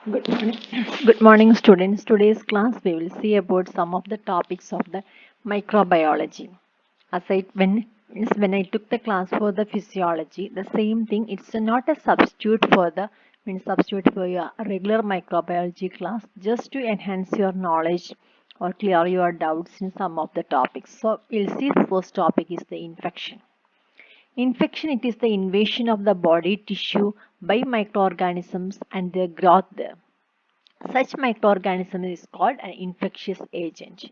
Good morning. Good morning, students. Today's class we will see about some of the topics of the microbiology. When I took the class for the physiology, the same thing. It's not a substitute for the substitute for your regular microbiology class, just to enhance your knowledge or clear your doubts in some of the topics. So we'll see the first topic is the infection. Infection, it is the invasion of the body tissue by microorganisms and their growth there. Such microorganism is called an infectious agent.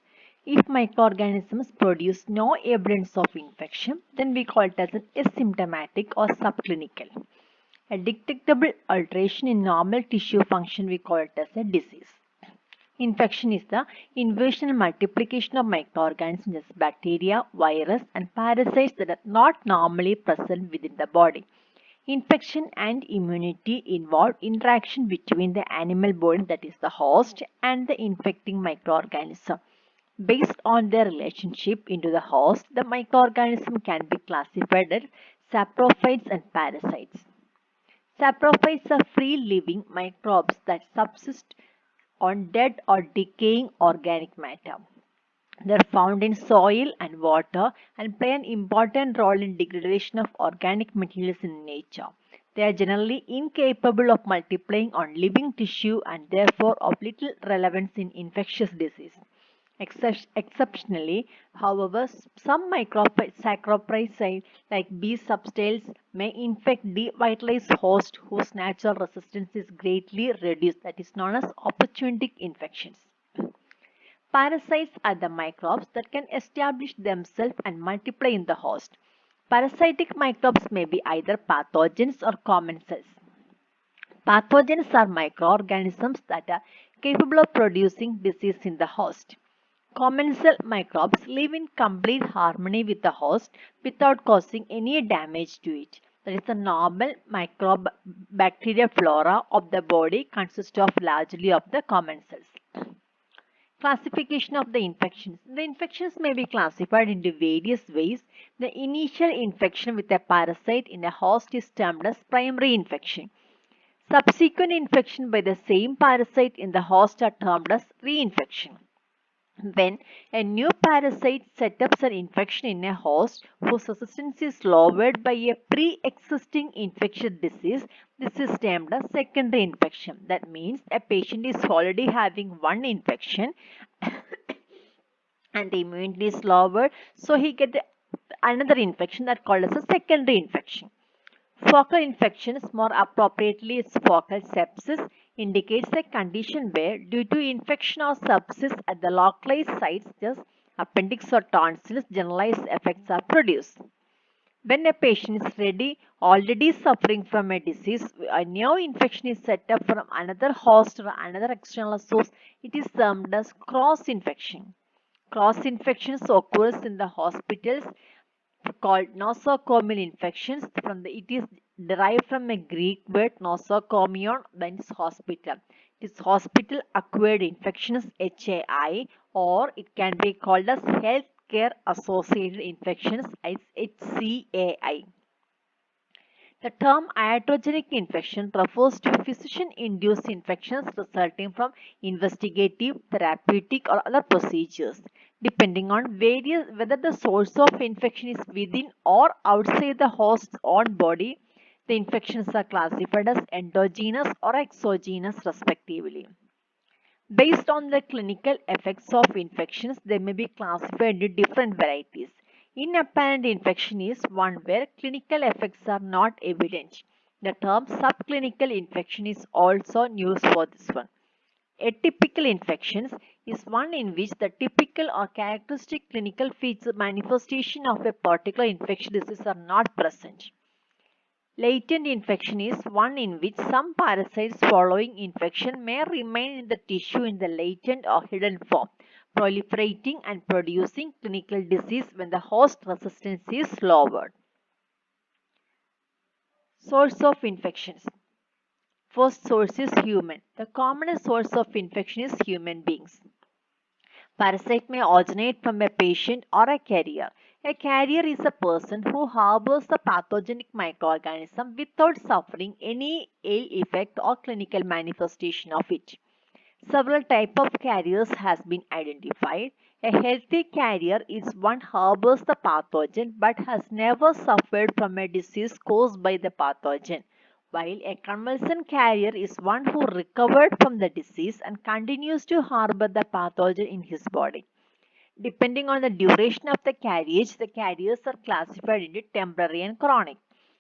If microorganisms produce no evidence of infection, then we call it as an asymptomatic or subclinical. A detectable alteration in normal tissue function, we call it as a disease. Infection is the invasion and multiplication of microorganisms such as bacteria, virus, and parasites that are not normally present within the body. Infection and immunity involve interaction between the animal body, that is the host, and the infecting microorganism. Based on their relationship into the host, the microorganism can be classified as saprophytes and parasites. Saprophytes are free-living microbes that subsist on dead or decaying organic matter. They are found in soil and water and play an important role in degradation of organic materials in nature. They are generally incapable of multiplying on living tissue and therefore of little relevance in infectious disease. Exceptionally, however, some macrophytes like B substales may infect devitalized hosts whose natural resistance is greatly reduced, that is known as opportunistic infections. Parasites are the microbes that can establish themselves and multiply in the host. Parasitic microbes may be either pathogens or commensals. Pathogens are microorganisms that are capable of producing disease in the host. Commensal microbes live in complete harmony with the host without causing any damage to it. That is, the normal microbe bacteria flora of the body consists of largely of the commensals. Classification of the infections. The infections may be classified into various ways. The initial infection with a parasite in a host is termed as primary infection. Subsequent infection by the same parasite in the host are termed as reinfection. When a new parasite sets up an infection in a host whose resistance is lowered by a pre-existing infectious disease, this is termed as secondary infection. That means a patient is already having one infection and the immunity is lowered, so he gets another infection that called as a secondary infection. Focal infections, more appropriately its focal sepsis, indicates a condition where, due to infection or sepsis at the localized sites, such as appendix or tonsils, generalized effects are produced. When a patient is already suffering from a disease, a new infection is set up from another host or another external source, it is termed as cross infection. Cross infections occurs in the hospitals called nosocomial infections. It is derived from a Greek word nosocomion, means hospital. It is hospital acquired infections, HAI, or it can be called as healthcare associated infections, HCAI. The term iatrogenic infection refers to physician-induced infections resulting from investigative, therapeutic, or other procedures. Depending on whether the source of infection is within or outside the host's own body, the infections are classified as endogenous or exogenous respectively. Based on the clinical effects of infections, they may be classified into different varieties. Inapparent infection is one where clinical effects are not evident. The term subclinical infection is also used for this one. Atypical infections is one in which the typical or characteristic clinical feature manifestation of a particular infectious disease are not present. Latent infection is one in which some parasites following infection may remain in the tissue in the latent or hidden form, proliferating and producing clinical disease when the host resistance is lowered. Source of infections. First source is human. The commonest source of infection is human beings. Parasite may originate from a patient or a carrier. A carrier is a person who harbors the pathogenic microorganism without suffering any ill effect or clinical manifestation of it. Several types of carriers has been identified. A healthy carrier is one harbors the pathogen but has never suffered from a disease caused by the pathogen, while a convalescent carrier is one who recovered from the disease and continues to harbor the pathogen in his body. Depending on the duration of the carriage, the carriers are classified into temporary and chronic.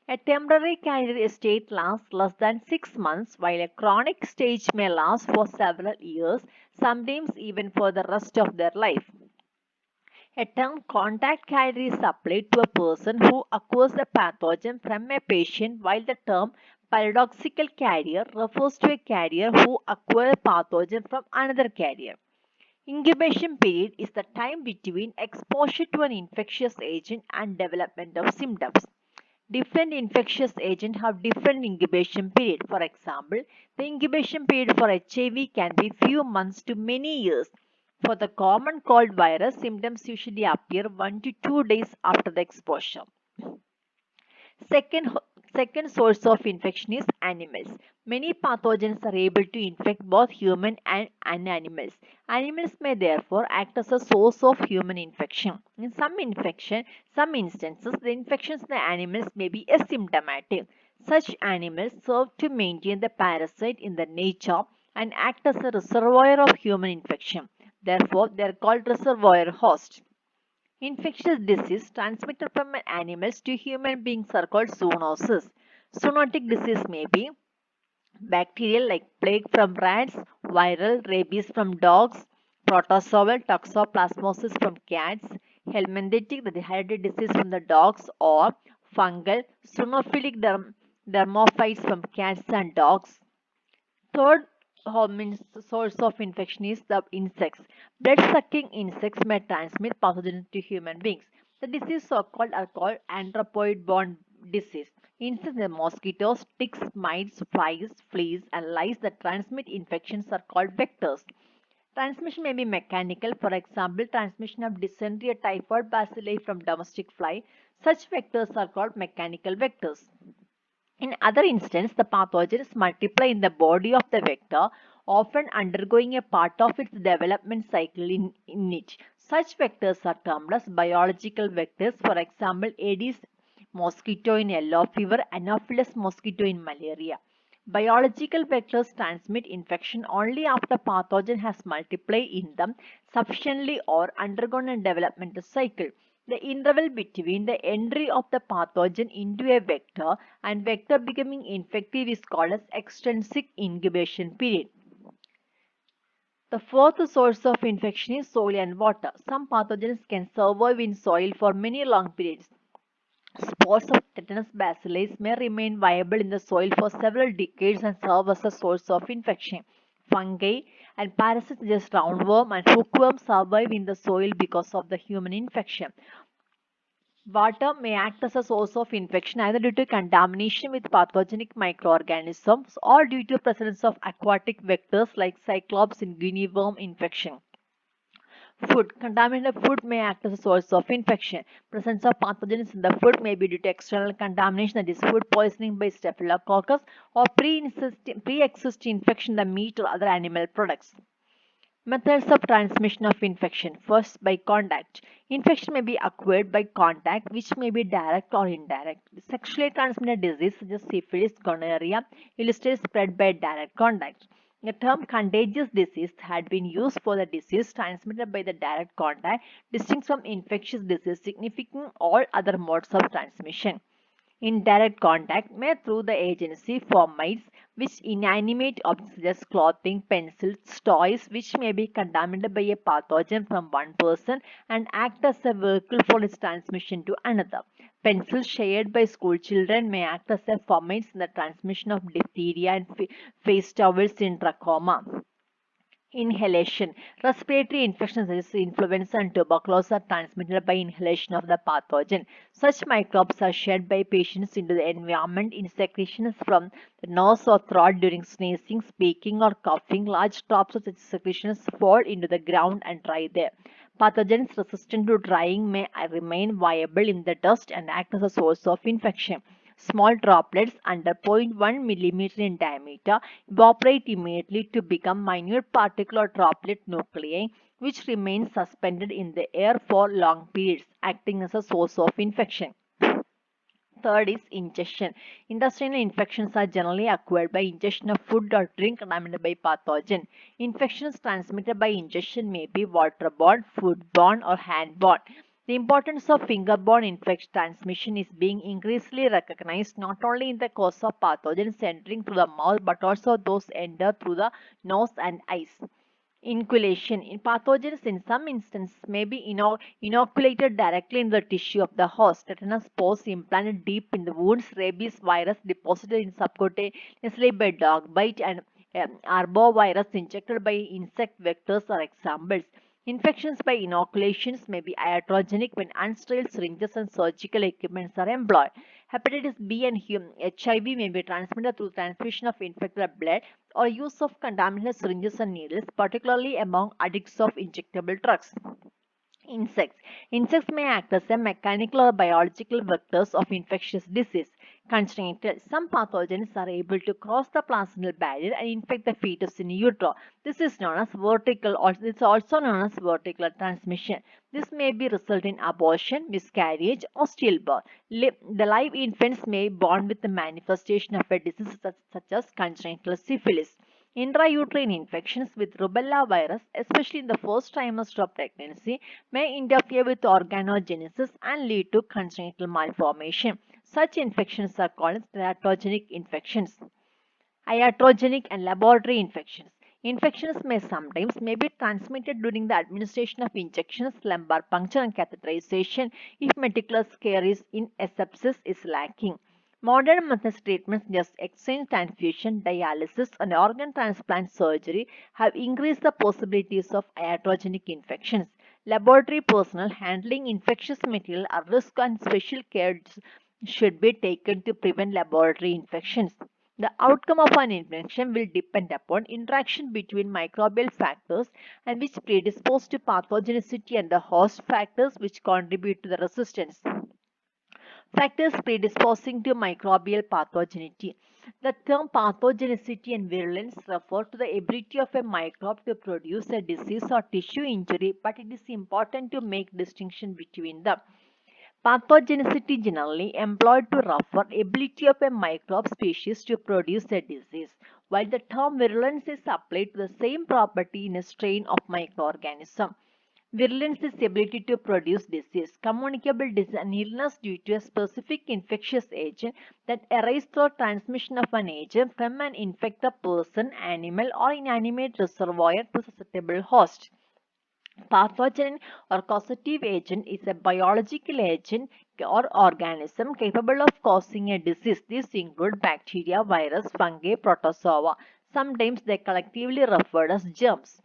A temporary carrier state lasts less than 6 months, while a chronic stage may last for several years, sometimes even for the rest of their life. A term contact carrier is applied to a person who acquires a pathogen from a patient, while the term paradoxical carrier refers to a carrier who acquires a pathogen from another carrier. Incubation period is the time between exposure to an infectious agent and development of symptoms. Different infectious agents have different incubation period. For example, the incubation period for HIV can be few months to many years. For the common cold virus, symptoms usually appear 1 to 2 days after the exposure. Second, second source of infection is animals. Many pathogens are able to infect both human and animals. Animals may therefore act as a source of human infection. In some instances, the infections in the animals may be asymptomatic. Such animals serve to maintain the parasite in the nature and act as a reservoir of human infection. Therefore, they are called reservoir hosts. Infectious disease transmitted from animals to human beings are called zoonosis. Zoonotic disease may be bacterial like plague from rats, viral rabies from dogs, protozoal toxoplasmosis from cats, helminthic the hereditary disease from the dogs, or fungal zoonophilic dermophytes from cats and dogs. Third source of infection is the insects. Blood-sucking insects may transmit pathogens to human beings. The diseases are called anthropoid-borne disease. Insects and mosquitoes, ticks, mites, flies, fleas, and lice that transmit infections are called vectors. Transmission may be mechanical, for example, transmission of dysentery or typhoid bacilli from domestic fly. Such vectors are called mechanical vectors. In other instances, the pathogens multiply in the body of the vector, often undergoing a part of its development cycle in it. Such vectors are termed as biological vectors, for example, Aedes mosquito in yellow fever, Anopheles mosquito in malaria. Biological vectors transmit infection only after pathogen has multiplied in them sufficiently or undergone a developmental cycle. The interval between the entry of the pathogen into a vector and vector becoming infective is called as extrinsic incubation period. The fourth source of infection is soil and water. Some pathogens can survive in soil for many long periods. Spores of tetanus bacilli may remain viable in the soil for several decades and serve as a source of infection. Fungi and parasites such as roundworm and hookworm survive in the soil because of the human infection. Water may act as a source of infection either due to contamination with pathogenic microorganisms or due to presence of aquatic vectors like cyclops and guinea worm infection. Food. Contaminated food may act as a source of infection. Presence of pathogens in the food may be due to external contamination, that is food poisoning by staphylococcus, or pre-existing infection in the meat or other animal products. Methods of transmission of infection. First, by contact. Infection may be acquired by contact, which may be direct or indirect. Sexually transmitted disease such as syphilis, gonorrhea, illustrates spread by direct contact. The term contagious disease had been used for the disease transmitted by the direct contact, distinct from infectious disease, signifying all other modes of transmission. Indirect contact may through the agency for mites, which inanimate objects such as clothing, pencils, toys, which may be contaminated by a pathogen from one person and act as a vehicle for its transmission to another. Pencils shared by school children may act as a fomites in the transmission of diphtheria and face towels in trachoma. Inhalation. Respiratory infections such as influenza and tuberculosis are transmitted by inhalation of the pathogen. Such microbes are shed by patients into the environment in secretions from the nose or throat during sneezing, speaking, or coughing. Large drops of such secretions fall into the ground and dry there. Pathogens resistant to drying may remain viable in the dust and act as a source of infection. Small droplets under 0.1 millimeter in diameter evaporate immediately to become minute particle droplet nuclei which remain suspended in the air for long periods, acting as a source of infection. Third is ingestion. Intestinal infections are generally acquired by ingestion of food or drink contaminated by pathogen. Infections transmitted by ingestion may be waterborne, foodborne, or handborne. The importance of finger-borne infection transmission is being increasingly recognized not only in the cause of pathogens entering through the mouth but also those enter through the nose and eyes. Inoculation. In pathogens in some instances may be inoculated directly in the tissue of the host. Tetanus spores implanted deep in the wounds, rabies virus deposited in subcutaneously by dog bite, and arbovirus injected by insect vectors are examples. Infections by inoculations may be iatrogenic when unsterile syringes and surgical equipments are employed. Hepatitis B and HIV may be transmitted through transfusion of infected blood or use of contaminated syringes and needles, particularly among addicts of injectable drugs. Insects. Insects may act as a mechanical or biological vectors of infectious disease. Congenital. Some pathogens are able to cross the placental barrier and infect the fetus in utero. This is known as vertical, or it's also known as vertical transmission. This may be result in abortion, miscarriage, or stillbirth. The live infants may be born with the manifestation of a disease such as congenital syphilis. Intrauterine infections with rubella virus, especially in the first trimester of pregnancy, may interfere with organogenesis and lead to congenital malformation. Such infections are called teratogenic infections. Iatrogenic and laboratory infections. Infections may be transmitted during the administration of injections, lumbar puncture, and catheterization if meticulous care in asepsis is lacking. Modern methods treatments such as exchange transfusion, dialysis, and organ transplant surgery have increased the possibilities of iatrogenic infections. Laboratory personnel handling infectious material are risk and special care should be taken to prevent laboratory infections. The outcome of an infection will depend upon interaction between microbial factors and which predispose to pathogenicity and the host factors which contribute to the resistance. Factors predisposing to microbial pathogenicity. The term pathogenicity and virulence refer to the ability of a microbe to produce a disease or tissue injury, but it is important to make distinction between them. Pathogenicity generally employed to refer ability of a microbe species to produce a disease, while the term virulence is applied to the same property in a strain of microorganism. Virulence is ability to produce disease. Communicable disease and illness due to a specific infectious agent that arises through transmission of an agent from an infected person, animal, or inanimate reservoir to susceptible host. Pathogen or causative agent is a biological agent or organism capable of causing a disease. These include bacteria, virus, fungi, protozoa. Sometimes they are collectively referred as germs.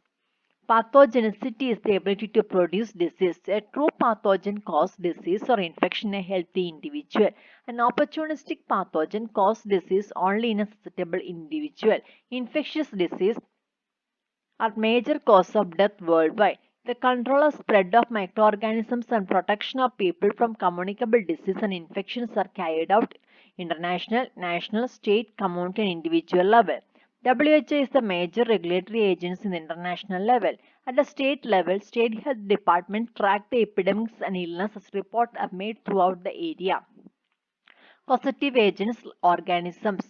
Pathogenicity is the ability to produce disease. A true pathogen causes disease or infection in a healthy individual. An opportunistic pathogen causes disease only in a susceptible individual. Infectious disease are major cause of death worldwide. The control of spread of microorganisms and protection of people from communicable disease and infections are carried out international, national, state, community and individual level. WHO is the major regulatory agency in the international level. At the state level, state health departments track the epidemics and illnesses reports are made throughout the area. Causative agents, organisms,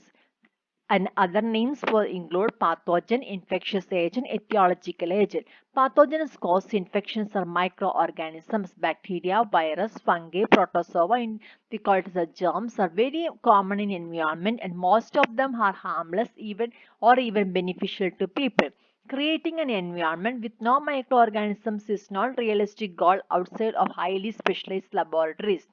and other names for include pathogen, infectious agent, etiological agent. Pathogens cause infections are microorganisms, bacteria, virus, fungi, protozoa, and we call it as germs, are very common in environment and most of them are harmless even beneficial to people. Creating an environment with no microorganisms is not realistic goal outside of highly specialized laboratories.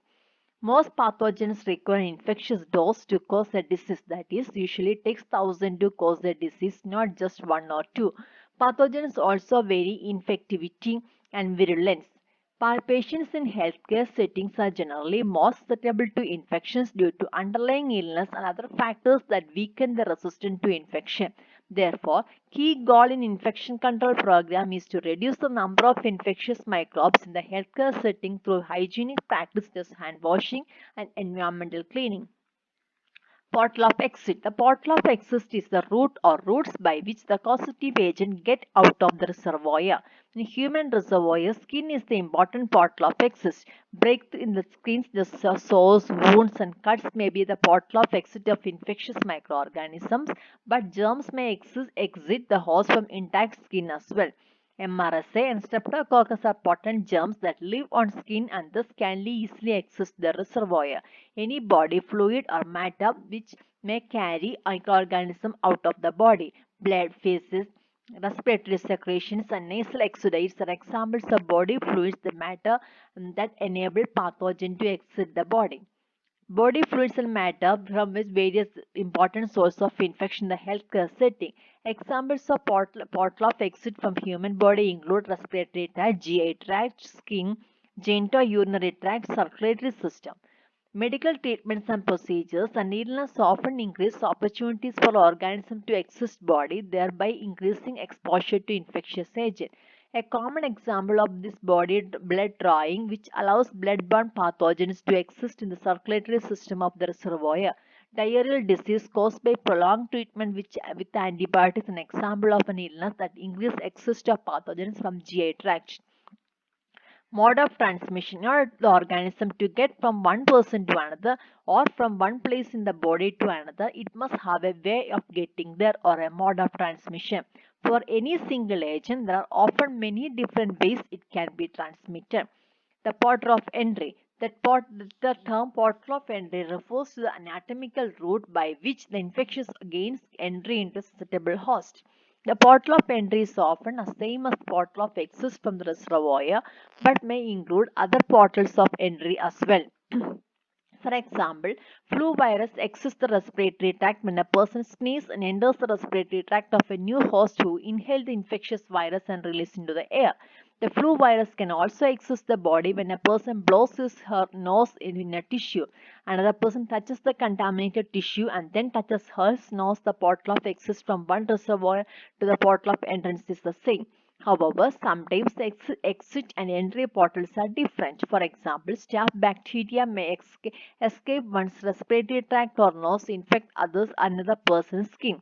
Most pathogens require an infectious dose to cause a disease, that is, usually takes thousands to cause a disease, not just one or two. Pathogens also vary in infectivity and virulence. Patients in healthcare settings are generally more susceptible to infections due to underlying illness and other factors that weaken the resistance to infection. Therefore, key goal in infection control program is to reduce the number of infectious microbes in the healthcare setting through hygienic practices such as hand washing and environmental cleaning. Portal of exit. The portal of exit is the route or routes by which the causative agent get out of the reservoir. In human reservoir, skin is the important portal of exit. Breakthrough in the skin, the sores, wounds, and cuts may be the portal of exit of infectious microorganisms, but germs may exit the host from intact skin as well. MRSA and Streptococcus are potent germs that live on skin and thus can easily access the reservoir. Any body fluid or matter which may carry microorganism out of the body. Blood, feces, respiratory secretions, and nasal exudates are examples of body fluids, the matter that enable pathogen to exit the body. Body fluids and matter from which various important sources of infection in the healthcare setting. Examples of portal of exit from human body include respiratory tract, GI tract, skin, genitourinary tract, circulatory system. Medical treatments and procedures and illness often increase opportunities for organisms to exist body, thereby increasing exposure to infectious agent. A common example of this body blood drawing, which allows blood-borne pathogens to exist in the circulatory system of the reservoir. Diarrheal disease caused by prolonged treatment with antibiotics, an example of an illness that increases access of pathogens from GI tract. Mode of transmission or the organism to get from one person to another or from one place in the body to another, it must have a way of getting there or a mode of transmission. For any single agent, there are often many different ways it can be transmitted. The port of entry. The term portal of entry refers to the anatomical route by which the infectious gains entry into susceptible host. The portal of entry is often the same as portal of exit from the reservoir, but may include other portals of entry as well. For example, flu virus exits the respiratory tract when a person sneezes and enters the respiratory tract of a new host who inhaled the infectious virus and released into the air. The flu virus can also exit the body when a person blows his her nose in a tissue. Another person touches the contaminated tissue and then touches her nose. The portal of exit from one reservoir to the portal of entrance is the same. However, sometimes the exit and entry portals are different. For example, staph bacteria may escape one's respiratory tract or nose, infect others another person's skin.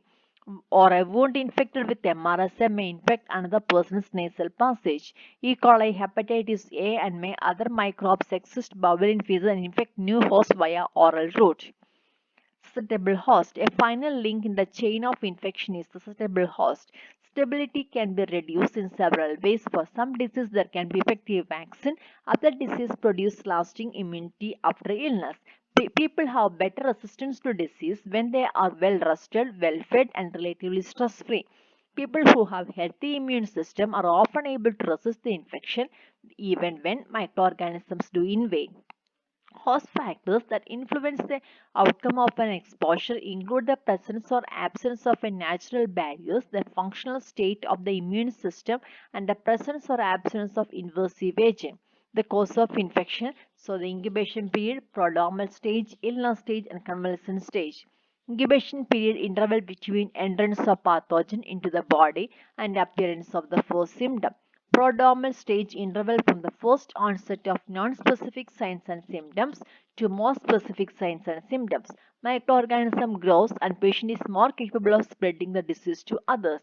Or a wound infected with MRSA may infect another person's nasal passage. E. coli, hepatitis A, and may other microbes exist bowel and feces and infect new hosts via oral route. Susceptible host. A final link in the chain of infection is the susceptible host. Stability can be reduced in several ways. For some diseases, there can be effective vaccine. Other diseases produce lasting immunity after illness. People have better resistance to disease when they are well rested, well fed, and relatively stress free. People who have healthy immune system are often able to resist the infection even when microorganisms do invade. Host factors that influence the outcome of an exposure include the presence or absence of a natural barriers, the functional state of the immune system, and the presence or absence of invasive agent. The cause of infection, so the incubation period, prodromal stage, illness stage, and convalescent stage. Incubation period interval between entrance of pathogen into the body and appearance of the first symptom. Prodromal stage interval from the first onset of non-specific signs and symptoms to more specific signs and symptoms. Microorganism grows and patient is more capable of spreading the disease to others.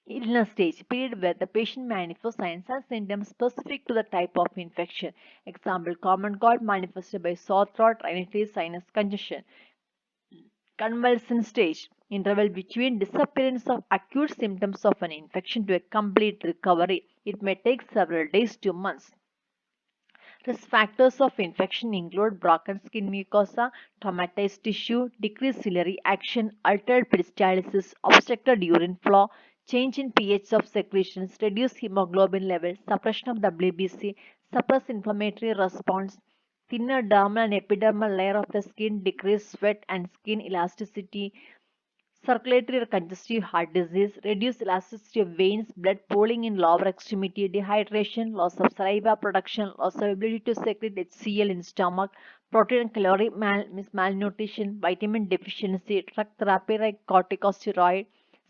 Illness stage period where the patient manifests signs and symptoms specific to the type of infection. Example, common cold manifested by sore throat, rhinitis, sinus congestion. Convalescent stage interval between disappearance of acute symptoms of an infection to a complete recovery. It may take several days to months. Risk factors of infection include broken skin mucosa, traumatized tissue, decreased ciliary action, altered peristalsis, obstructed urine flow, change in pH of secretions, reduced hemoglobin levels, suppression of WBC, suppressed inflammatory response, thinner dermal and epidermal layer of the skin, decreased sweat and skin elasticity, circulatory or congestive heart disease, reduced elasticity of veins, blood pooling in lower extremity, dehydration, loss of saliva production, loss of ability to secrete HCl in stomach, protein and calorie malnutrition, vitamin deficiency, drug therapy like corticosteroid,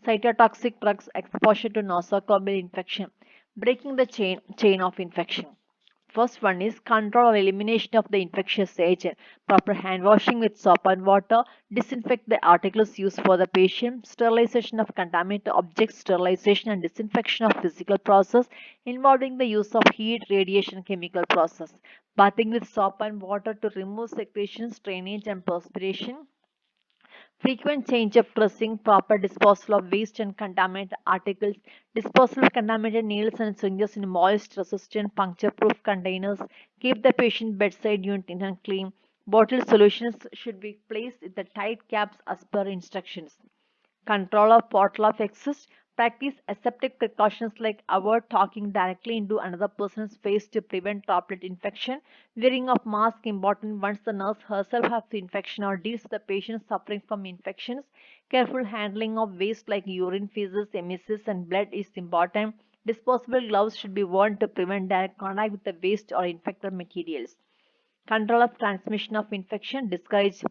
cytotoxic drugs, exposure to nosocomial infection, breaking the chain of infection. First one is control or elimination of the infectious agent. Proper hand washing with soap and water. Disinfect the articles used for the patient. Sterilization of contaminated objects. Sterilization and disinfection of physical process involving the use of heat, radiation, chemical process. Bathing with soap and water to remove secretions, drainage and perspiration. Frequent change of dressing, proper disposal of waste and contaminated articles, disposal of contaminated needles and syringes in moist, resistant, puncture-proof containers, keep the patient bedside unit and clean. Bottled solutions should be placed in the tight caps as per instructions. Control of bottle of excess. Practice aseptic precautions like avoid talking directly into another person's face to prevent droplet infection. Wearing of mask important once the nurse herself has the infection or deals with the patient suffering from infections. Careful handling of waste like urine, feces, emesis, and blood is important. Disposable gloves should be worn to prevent direct contact with the waste or infected materials. Control of transmission of infection. Discourage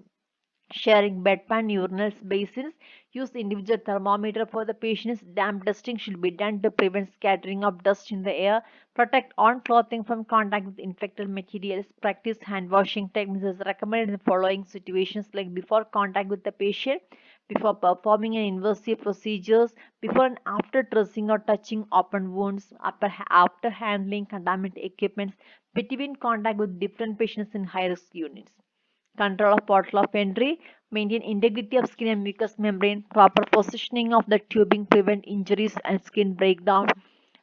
sharing bedpan, urinals, basins. Use individual thermometer for the patients. Damp dusting should be done to prevent scattering of dust in the air. Protect on clothing from contact with infected materials. Practice hand washing techniques as recommended in the following situations like before contact with the patient, before performing an invasive procedures, before and after dressing or touching open wounds, after handling contaminated equipment, between contact with different patients in high risk units. Control of portal of entry, maintain integrity of skin and mucous membrane, proper positioning of the tubing prevent injuries and skin breakdown,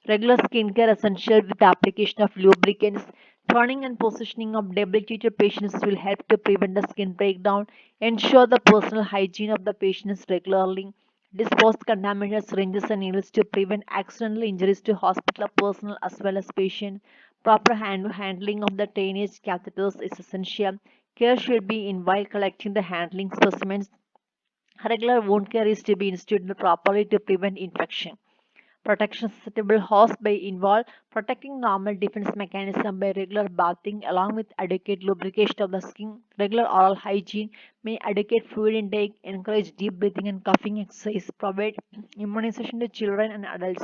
regular skincare essential with the application of lubricants, turning and positioning of debilitated patients will help to prevent the skin breakdown, ensure the personal hygiene of the patients regularly, dispose contaminated syringes and needles to prevent accidental injuries to hospital personnel as well as patient. Proper handling of the drainage catheters is essential. Care should be in while collecting the handling specimens. Regular wound care is to be instituted properly to prevent infection. Protection susceptible host by involve protecting normal defense mechanism by regular bathing along with adequate lubrication of the skin, regular oral hygiene, may adequate fluid intake, encourage deep breathing and coughing exercise, provide immunization to children and adults.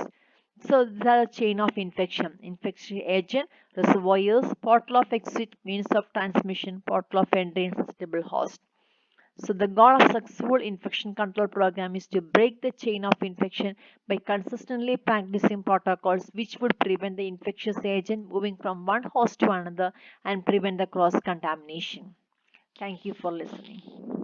So these are a chain of infection. Infection agent, reservoirs, portal of exit, means of transmission, portal of entry, and susceptible host. So the goal of successful infection control program is to break the chain of infection by consistently practicing protocols which would prevent the infectious agent moving from one host to another and prevent the cross contamination. Thank you for listening.